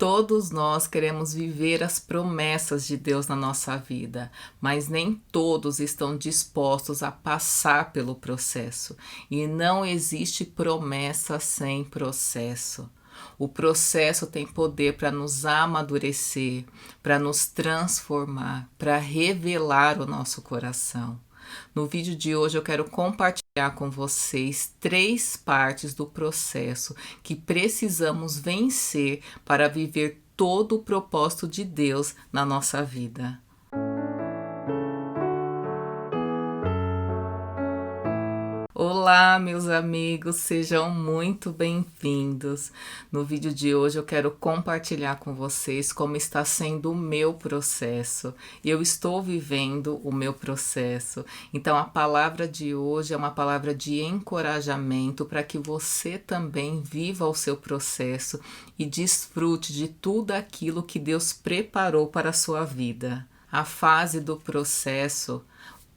Todos nós queremos viver as promessas de Deus na nossa vida, mas nem todos estão dispostos a passar pelo processo. E não existe promessa sem processo. O processo tem poder para nos amadurecer, para nos transformar, para revelar o nosso coração. No vídeo de hoje eu quero compartilhar com vocês 3 partes do processo que precisamos vencer para viver todo o propósito de Deus na nossa vida. Olá, meus amigos, sejam muito bem-vindos. No vídeo de hoje eu quero compartilhar com vocês como está sendo o meu processo. Eu estou vivendo o meu processo. Então a palavra de hoje é uma palavra de encorajamento para que você também viva o seu processo e desfrute de tudo aquilo que Deus preparou para a sua vida. A fase do processo,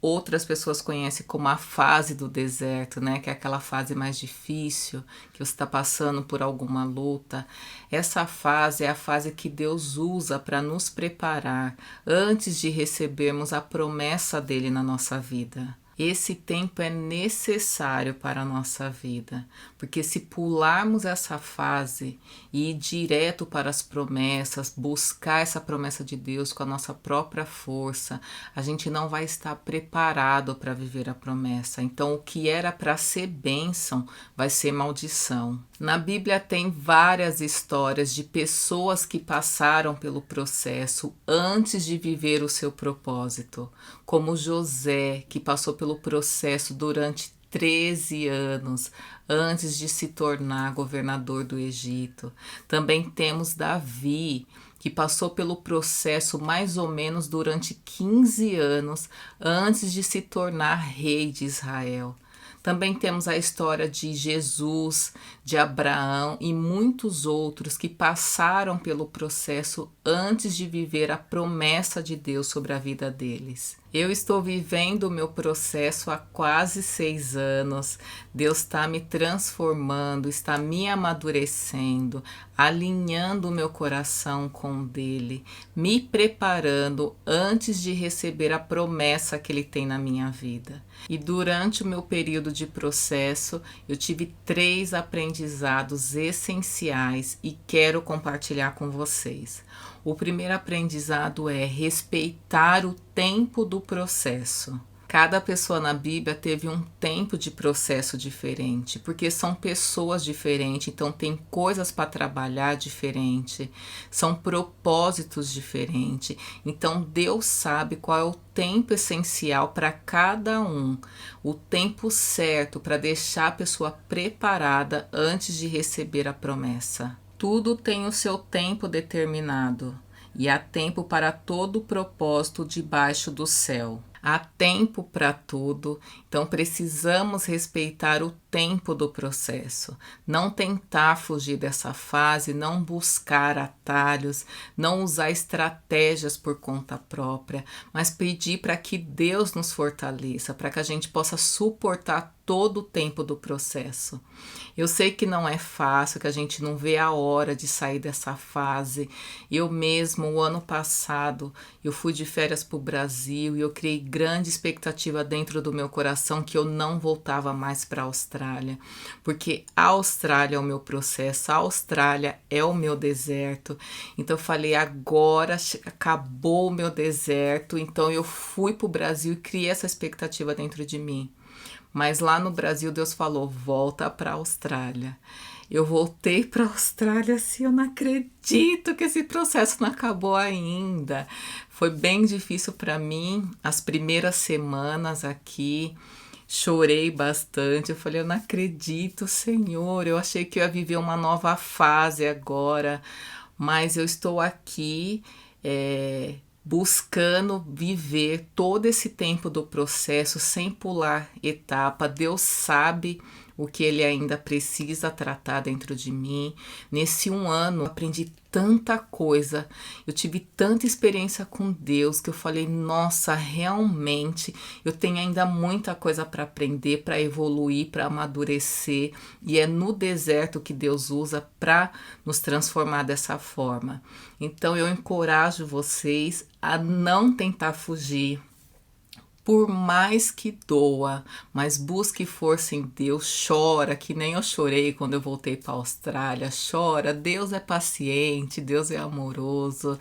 outras pessoas conhecem como a fase do deserto, né? Que é aquela fase mais difícil, que você está passando por alguma luta. Essa fase é a fase que Deus usa para nos preparar antes de recebermos a promessa dele na nossa vida. Esse tempo é necessário para a nossa vida, porque se pularmos essa fase e ir direto para as promessas, buscar essa promessa de Deus com a nossa própria força, a gente não vai estar preparado para viver a promessa. Então, o que era para ser bênção vai ser maldição. Na Bíblia tem várias histórias de pessoas que passaram pelo processo antes de viver o seu propósito, como José, que passou pelo processo durante 13 anos antes de se tornar governador do Egito. Também temos Davi, que passou pelo processo mais ou menos durante 15 anos antes de se tornar rei de Israel. Também temos a história de Jesus, de Abraão e muitos outros que passaram pelo processo antes de viver a promessa de Deus sobre a vida deles. Eu estou vivendo o meu processo há quase 6 anos. Deus está me transformando, está me amadurecendo, alinhando o meu coração com o dele, me preparando antes de receber a promessa que ele tem na minha vida. E durante o meu período de processo, eu tive 3 aprendizados essenciais e quero compartilhar com vocês. O primeiro aprendizado é respeitar o tempo do processo. Cada pessoa na Bíblia teve um tempo de processo diferente, porque são pessoas diferentes, então tem coisas para trabalhar diferente, são propósitos diferentes. Então Deus sabe qual é o tempo essencial para cada um, o tempo certo para deixar a pessoa preparada antes de receber a promessa. Tudo tem o seu tempo determinado e há tempo para todo propósito debaixo do céu. Há tempo para tudo, então precisamos respeitar o tempo do processo. Não tentar fugir dessa fase, não buscar atalhos, não usar estratégias por conta própria, mas pedir para que Deus nos fortaleça, para que a gente possa suportar todo o tempo do processo. Eu sei que não é fácil, que a gente não vê a hora de sair dessa fase. Eu mesmo, o ano passado, eu fui de férias para o Brasil e eu criei grande expectativa dentro do meu coração que eu não voltava mais para a Austrália, porque a Austrália é o meu processo, a Austrália é o meu deserto. Então eu falei, agora acabou o meu deserto, então eu fui para o Brasil e criei essa expectativa dentro de mim. Mas lá no Brasil Deus falou, volta para a Austrália. Eu voltei para a Austrália assim, eu não acredito que esse processo não acabou ainda. Foi bem difícil para mim, as primeiras semanas aqui, chorei bastante. Eu falei, eu não acredito, Senhor, eu achei que eu ia viver uma nova fase agora, mas eu estou aqui, buscando viver todo esse tempo do processo sem pular etapa. Deus sabe o que ele ainda precisa tratar dentro de mim. Nesse 1 ano, eu aprendi tanta coisa, eu tive tanta experiência com Deus que eu falei, nossa, realmente eu tenho ainda muita coisa para aprender, para evoluir, para amadurecer, e é no deserto que Deus usa para nos transformar dessa forma. Então eu encorajo vocês a não tentar fugir, por mais que doa, mas busque força em Deus, chora, que nem eu chorei quando eu voltei para a Austrália, chora, Deus é paciente, Deus é amoroso,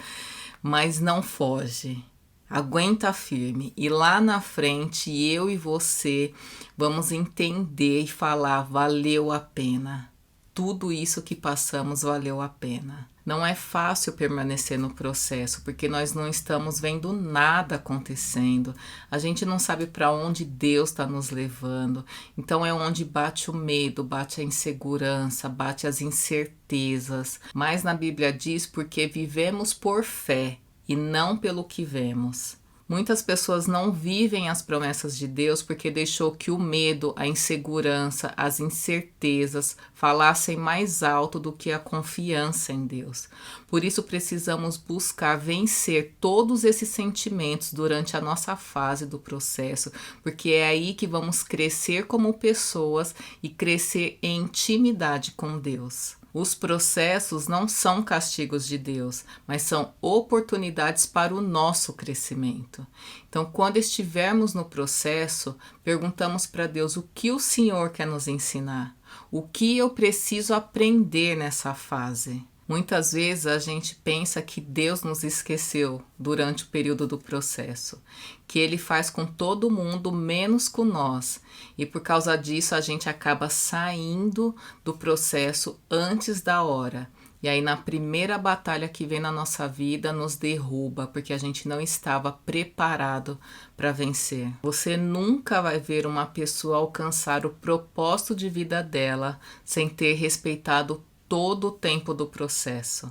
mas não foge, aguenta firme, e lá na frente eu e você vamos entender e falar, valeu a pena, tudo isso que passamos valeu a pena. Não é fácil permanecer no processo, porque nós não estamos vendo nada acontecendo. A gente não sabe para onde Deus está nos levando. Então é onde bate o medo, bate a insegurança, bate as incertezas. Mas na Bíblia diz, porque vivemos por fé e não pelo que vemos. Muitas pessoas não vivem as promessas de Deus porque deixou que o medo, a insegurança, as incertezas falassem mais alto do que a confiança em Deus. Por isso precisamos buscar vencer todos esses sentimentos durante a nossa fase do processo, porque é aí que vamos crescer como pessoas e crescer em intimidade com Deus. Os processos não são castigos de Deus, mas são oportunidades para o nosso crescimento. Então, quando estivermos no processo, perguntamos para Deus o que o Senhor quer nos ensinar, o que eu preciso aprender nessa fase. Muitas vezes a gente pensa que Deus nos esqueceu durante o período do processo, que Ele faz com todo mundo menos com nós, e por causa disso a gente acaba saindo do processo antes da hora. E aí na primeira batalha que vem na nossa vida nos derruba, porque a gente não estava preparado para vencer. Você nunca vai ver uma pessoa alcançar o propósito de vida dela sem ter respeitado todo o tempo do processo.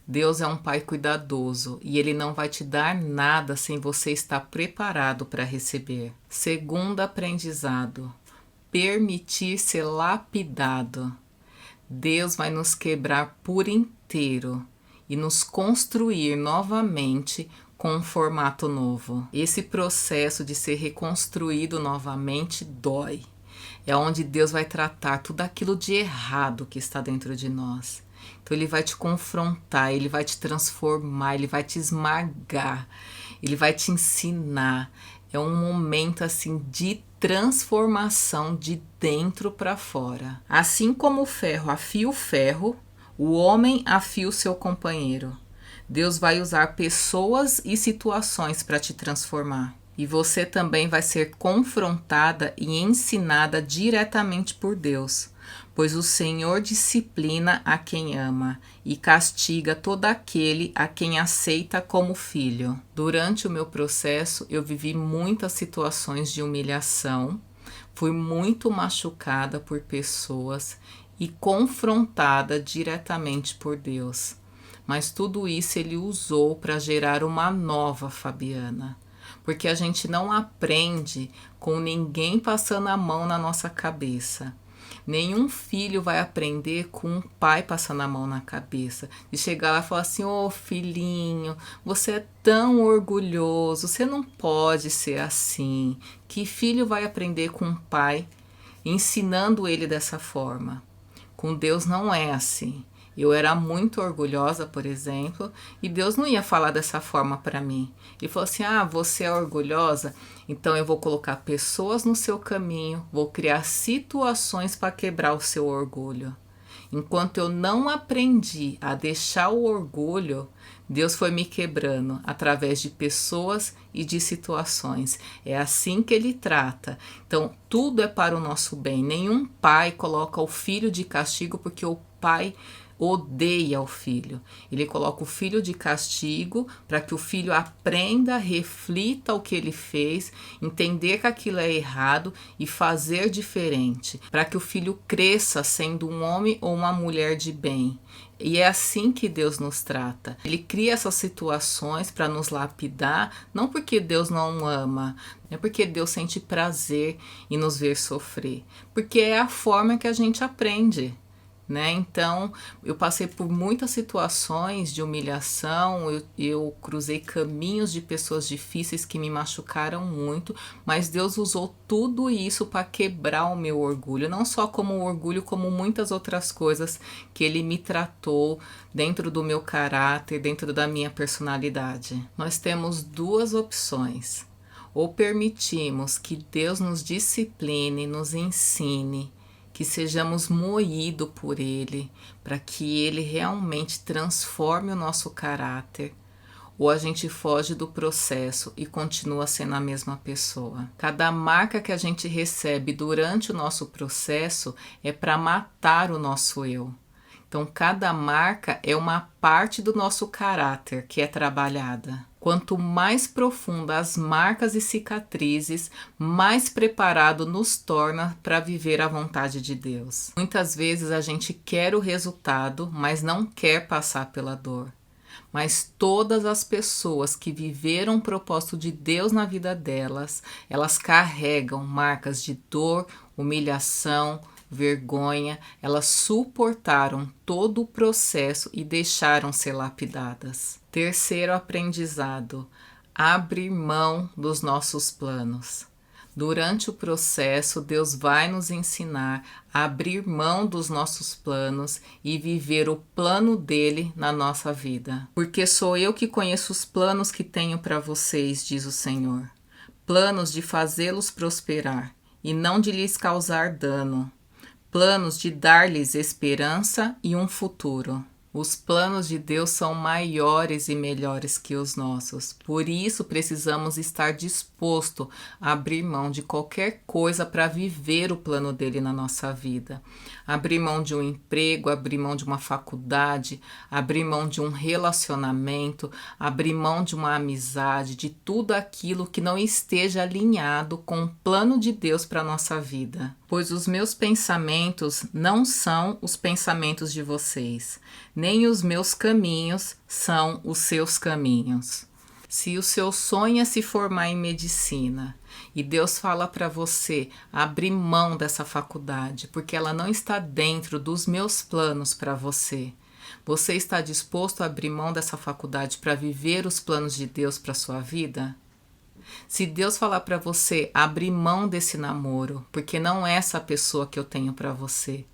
Deus é um Pai cuidadoso e Ele não vai te dar nada sem você estar preparado para receber. Segundo aprendizado, permitir ser lapidado. Deus vai nos quebrar por inteiro e nos construir novamente com um formato novo. Esse processo de ser reconstruído novamente dói. É onde Deus vai tratar tudo aquilo de errado que está dentro de nós. Então Ele vai te confrontar, Ele vai te transformar, Ele vai te esmagar, Ele vai te ensinar. É um momento assim de transformação de dentro para fora. Assim como o ferro afia o ferro, o homem afia o seu companheiro. Deus vai usar pessoas e situações para te transformar. E você também vai ser confrontada e ensinada diretamente por Deus, pois o Senhor disciplina a quem ama e castiga todo aquele a quem aceita como filho. Durante o meu processo, eu vivi muitas situações de humilhação, fui muito machucada por pessoas e confrontada diretamente por Deus. Mas tudo isso Ele usou para gerar uma nova Fabiana. Porque a gente não aprende com ninguém passando a mão na nossa cabeça. Nenhum filho vai aprender com um pai passando a mão na cabeça. De chegar lá e falar assim, ô filhinho, você é tão orgulhoso, você não pode ser assim. Que filho vai aprender com um pai ensinando ele dessa forma? Com Deus não é assim. Eu era muito orgulhosa, por exemplo, e Deus não ia falar dessa forma para mim. Ele falou assim, você é orgulhosa? Então eu vou colocar pessoas no seu caminho, vou criar situações para quebrar o seu orgulho. Enquanto eu não aprendi a deixar o orgulho, Deus foi me quebrando através de pessoas e de situações. É assim que Ele trata. Então, tudo é para o nosso bem. Nenhum pai coloca o filho de castigo porque o pai odeia o filho. Ele coloca o filho de castigo para que o filho aprenda, reflita o que ele fez, entender que aquilo é errado e fazer diferente, para que o filho cresça sendo um homem ou uma mulher de bem. E é assim que Deus nos trata. Ele cria essas situações para nos lapidar, não porque Deus não ama, não é porque Deus sente prazer em nos ver sofrer, porque é a forma que a gente aprende. Né? Então, eu passei por muitas situações de humilhação, eu cruzei caminhos de pessoas difíceis que me machucaram muito, mas Deus usou tudo isso para quebrar o meu orgulho, não só como orgulho, como muitas outras coisas que Ele me tratou dentro do meu caráter, dentro da minha personalidade. Nós temos duas opções: ou permitimos que Deus nos discipline, nos ensine, que sejamos moídos por Ele, para que Ele realmente transforme o nosso caráter, ou a gente foge do processo e continua sendo a mesma pessoa. Cada marca que a gente recebe durante o nosso processo é para matar o nosso eu. Então, cada marca é uma parte do nosso caráter que é trabalhada. Quanto mais profunda as marcas e cicatrizes, mais preparado nos torna para viver a vontade de Deus. Muitas vezes a gente quer o resultado, mas não quer passar pela dor. Mas todas as pessoas que viveram o propósito de Deus na vida delas, elas carregam marcas de dor, humilhação, vergonha. Elas suportaram todo o processo e deixaram ser lapidadas. Terceiro aprendizado: abrir mão dos nossos planos. Durante o processo, Deus vai nos ensinar a abrir mão dos nossos planos e viver o plano dele na nossa vida. Porque sou eu que conheço os planos que tenho para vocês, diz o Senhor. Planos de fazê-los prosperar e não de lhes causar dano. Planos de dar-lhes esperança e um futuro. Os planos de Deus são maiores e melhores que os nossos. Por isso precisamos estar disposto a abrir mão de qualquer coisa para viver o plano dele na nossa vida. Abrir mão de um emprego, abrir mão de uma faculdade, abrir mão de um relacionamento, abrir mão de uma amizade, de tudo aquilo que não esteja alinhado com o plano de Deus para a nossa vida. Pois os meus pensamentos não são os pensamentos de vocês, nem os meus caminhos são os seus caminhos. Se o seu sonho é se formar em medicina e Deus fala para você abrir mão dessa faculdade porque ela não está dentro dos meus planos para você, você está disposto a abrir mão dessa faculdade para viver os planos de Deus para sua vida? Se Deus falar para você abrir mão desse namoro, porque não é essa pessoa que eu tenho para você,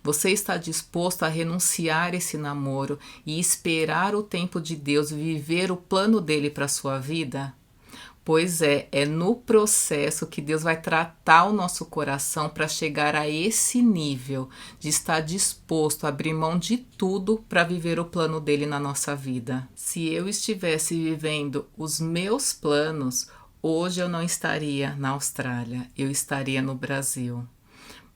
você está disposto a renunciar esse namoro e esperar o tempo de Deus viver o plano dele para sua vida? Pois é no processo que Deus vai tratar o nosso coração para chegar a esse nível de estar disposto a abrir mão de tudo para viver o plano dele na nossa vida. Se eu estivesse vivendo os meus planos, hoje eu não estaria na Austrália, eu estaria no Brasil.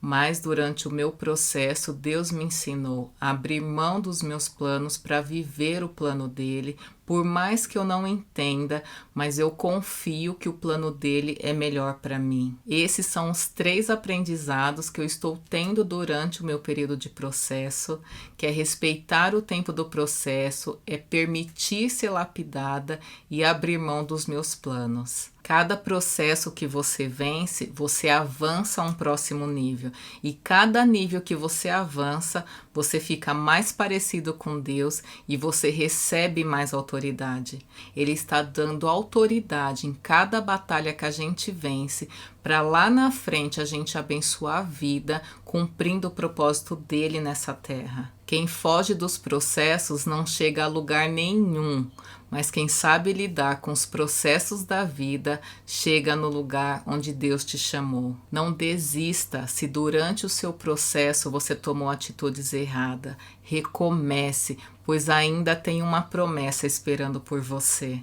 Mas durante o meu processo, Deus me ensinou a abrir mão dos meus planos para viver o plano dele, por mais que eu não entenda, mas eu confio que o plano dele é melhor para mim. Esses são os 3 aprendizados que eu estou tendo durante o meu período de processo, que é respeitar o tempo do processo, é permitir ser lapidada e abrir mão dos meus planos. Cada processo que você vence, você avança a um próximo nível. E cada nível que você avança, você fica mais parecido com Deus e você recebe mais autoridade. Ele está dando autoridade em cada batalha que a gente vence, para lá na frente a gente abençoar a vida, cumprindo o propósito dele nessa terra. Quem foge dos processos não chega a lugar nenhum, mas quem sabe lidar com os processos da vida chega no lugar onde Deus te chamou. Não desista se durante o seu processo você tomou atitudes erradas. Recomece, pois ainda tem uma promessa esperando por você.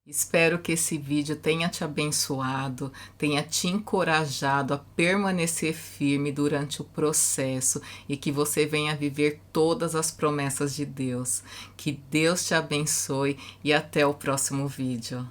Espero que esse vídeo tenha te abençoado, tenha te encorajado a permanecer firme durante o processo e que você venha viver todas as promessas de Deus. Que Deus te abençoe e até o próximo vídeo.